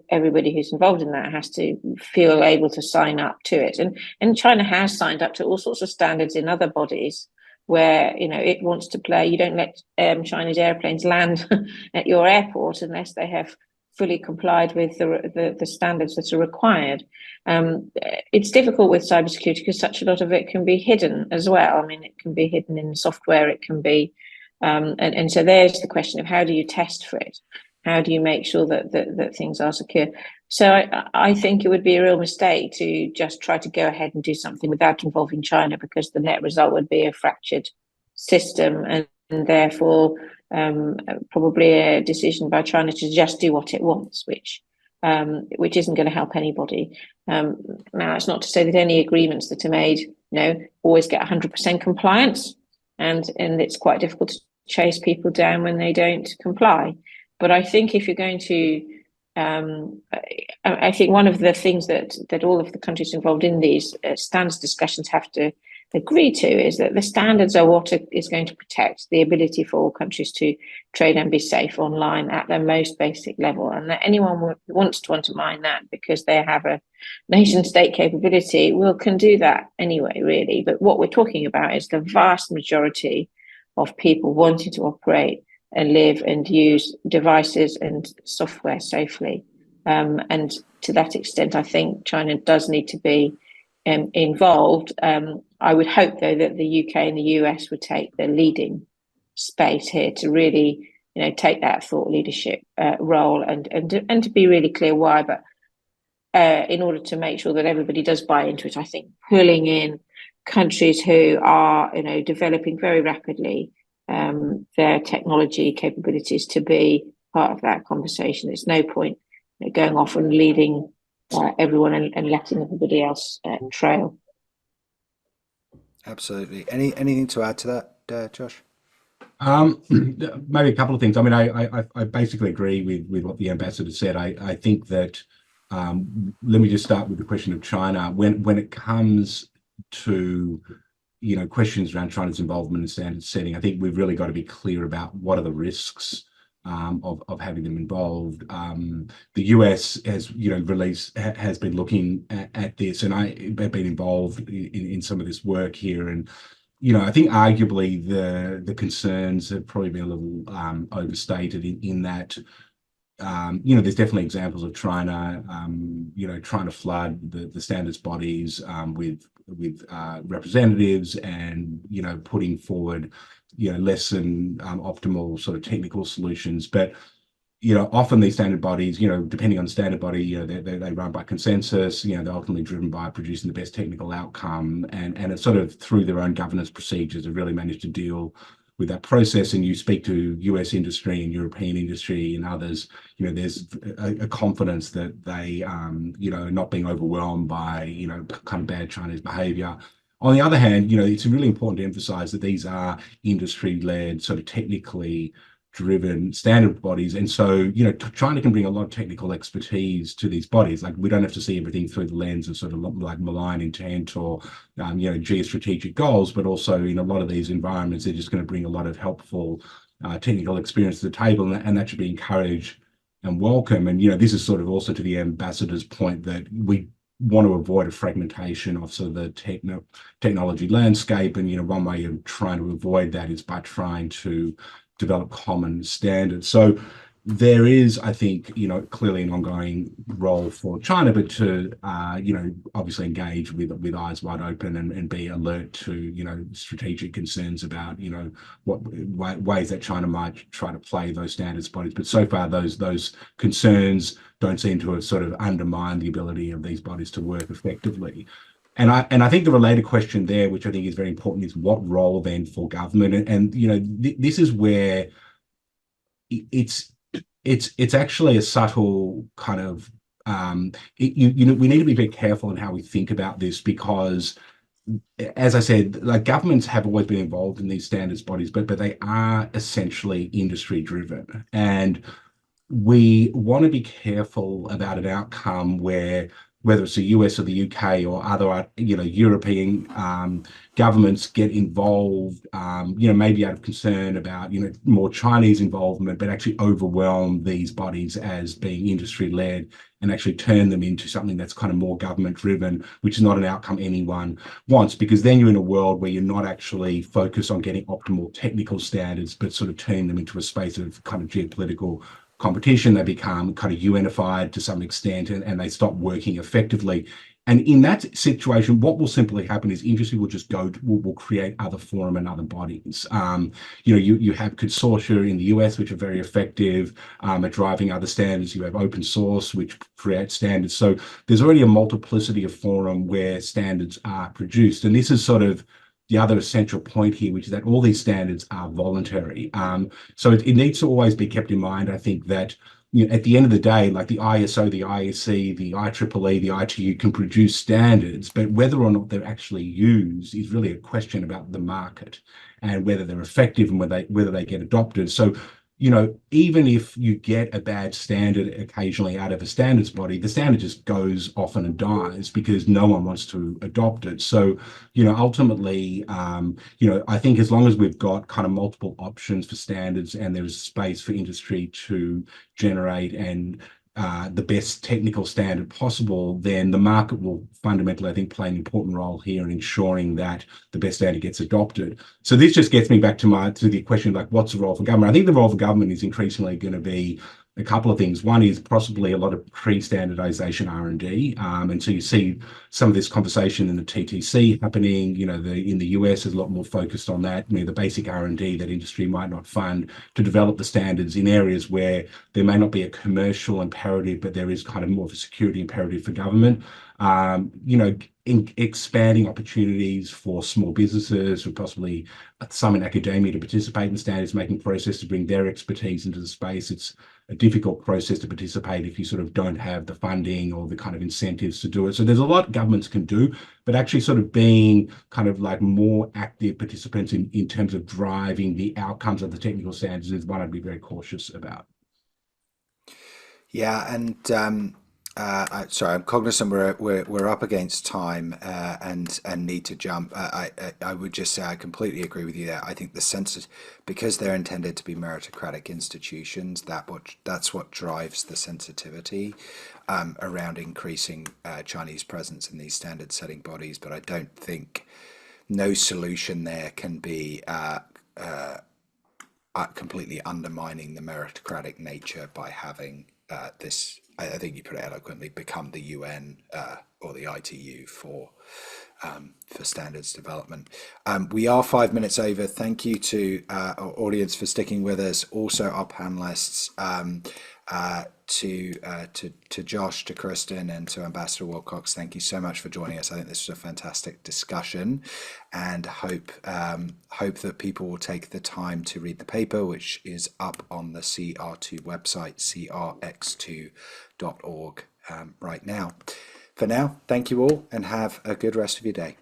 Speaker 3: everybody who's involved in that has to feel able to sign up to it. And China has signed up to all sorts of standards in other bodies where it wants to play. You don't let Chinese airplanes land at your airport unless they have fully complied with the standards that are required. It's difficult with cybersecurity because such a lot of it can be hidden as well. I mean, it can be hidden in the software. It can be, and so there's the question of how do you test for it? How do you make sure that things are secure? So I think it would be a real mistake to just try to go ahead and do something without involving China, because the net result would be a fractured system, and therefore probably a decision by China to just do what it wants, which isn't going to help anybody. Now, it's not to say that any agreements that are made, always get 100% compliance, and it's quite difficult to chase people down when they don't comply. But I think if you're going to, I think one of the things that all of the countries involved in these standards discussions have to agree to is that the standards are what is going to protect the ability for all countries to trade and be safe online at their most basic level, and that anyone who wants to undermine that because they have a nation state capability can do that anyway, really. But what we're talking about is the vast majority of people wanting to operate and live and use devices and software safely. And to that extent, I think China does need to be involved. I would hope, though, that the UK and the US would take the leading space here to really, take that thought leadership role and to be really clear why. But in order to make sure that everybody does buy into it, I think pulling in countries who are, developing very rapidly their technology capabilities to be part of that conversation. There's no point going off and leading everyone and letting everybody else trail.
Speaker 1: Absolutely. Anything to add to that, Josh?
Speaker 4: Maybe a couple of things. I mean, I basically agree with what the ambassador said. I think that let me just start with the question of China. When it comes to questions around China's involvement in standard setting, I think we've really got to be clear about what are the risks of having them involved. The US has has been looking at this, and I have been involved in some of this work here, and I think arguably the concerns have probably been a little overstated in that. There's definitely examples of China, trying to flood the standards bodies with representatives and, putting forward, less than optimal sort of technical solutions. But, often these standard bodies, depending on the standard body, they run by consensus, they're ultimately driven by producing the best technical outcome. And it's sort of through their own governance procedures have really managed to deal with that process. And you speak to US industry and European industry and others, there's a confidence that they, not being overwhelmed by, kind of bad Chinese behavior. On the other hand, it's really important to emphasize that these are industry-led, sort of technically driven standard bodies. And so, China can bring a lot of technical expertise to these bodies. Like, we don't have to see everything through the lens of sort of like malign intent or, geostrategic goals, but also in a lot of these environments, they're just going to bring a lot of helpful technical experience to the table, and that should be encouraged and welcome. And, this is sort of also to the ambassador's point that we want to avoid a fragmentation of sort of the technology landscape. And, one way of trying to avoid that is by trying to develop common standards. So there is, I think, clearly an ongoing role for China, but to, obviously engage with eyes wide open and be alert to, strategic concerns about, what ways that China might try to play those standards bodies. But so far, those concerns don't seem to have sort of undermined the ability of these bodies to work effectively. And I think the related question there, which I think is very important, is what role then for government? And this is where it's actually a subtle kind of we need to be very careful in how we think about this, because, as I said, like, governments have always been involved in these standards bodies, but they are essentially industry driven, and we want to be careful about an outcome where, whether it's the US or the UK or other, European governments get involved, maybe out of concern about, more Chinese involvement, but actually overwhelm these bodies as being industry led and actually turn them into something that's kind of more government driven, which is not an outcome anyone wants, because then you're in a world where you're not actually focused on getting optimal technical standards, but sort of turning them into a space of kind of geopolitical competition. They become kind of unified to some extent, and they stop working effectively. And in that situation, what will simply happen is industry will just will create other forum and other bodies. You have consortia in the US, which are very effective at driving other standards. You have open source, which creates standards. So there's already a multiplicity of forum where standards are produced. And this is sort of the other essential point here, which is that all these standards are voluntary. So it needs to always be kept in mind, I think, that at the end of the day, like the ISO, the IEC, the IEEE, the ITU can produce standards, but whether or not they're actually used is really a question about the market and whether they're effective and whether they get adopted. So, even if you get a bad standard occasionally out of a standards body, the standard just goes often and dies because no one wants to adopt it. So, ultimately, I think as long as we've got kind of multiple options for standards and there's space for industry to generate and the best technical standard possible, then the market will fundamentally, I think, play an important role here in ensuring that the best standard gets adopted. So this just gets me back to the question, like, what's the role for government? I think the role for government is increasingly going to be a couple of things. One is possibly a lot of pre-standardization R&D. And so you see some of this conversation in the TTC happening, in the US is a lot more focused on that, the basic R&D that industry might not fund to develop the standards in areas where there may not be a commercial imperative, but there is kind of more of a security imperative for government. In expanding opportunities for small businesses or possibly some in academia to participate in standards making process, to bring their expertise into the space. It's a difficult process to participate if you sort of don't have the funding or the kind of incentives to do it. So there's a lot governments can do, but actually sort of being kind of like more active participants in terms of driving the outcomes of the technical standards is one I'd be very cautious about.
Speaker 1: Yeah, and sorry, I'm cognizant we're up against time and need to jump. I would just say I completely agree with you there. I think because they're intended to be meritocratic institutions, that's what drives the sensitivity around increasing Chinese presence in these standard setting bodies. But I don't think no solution there can be completely undermining the meritocratic nature by having this, I think you put it eloquently, become the UN or the ITU for standards development. We are 5 minutes over. Thank you to our audience for sticking with us. Also, our panelists, to Josh, to Kristen, and to Ambassador Wilcox. Thank you so much for joining us. I think this was a fantastic discussion, and hope that people will take the time to read the paper, which is up on the CR2 website, crx2.org, right now. For now, thank you all, and have a good rest of your day.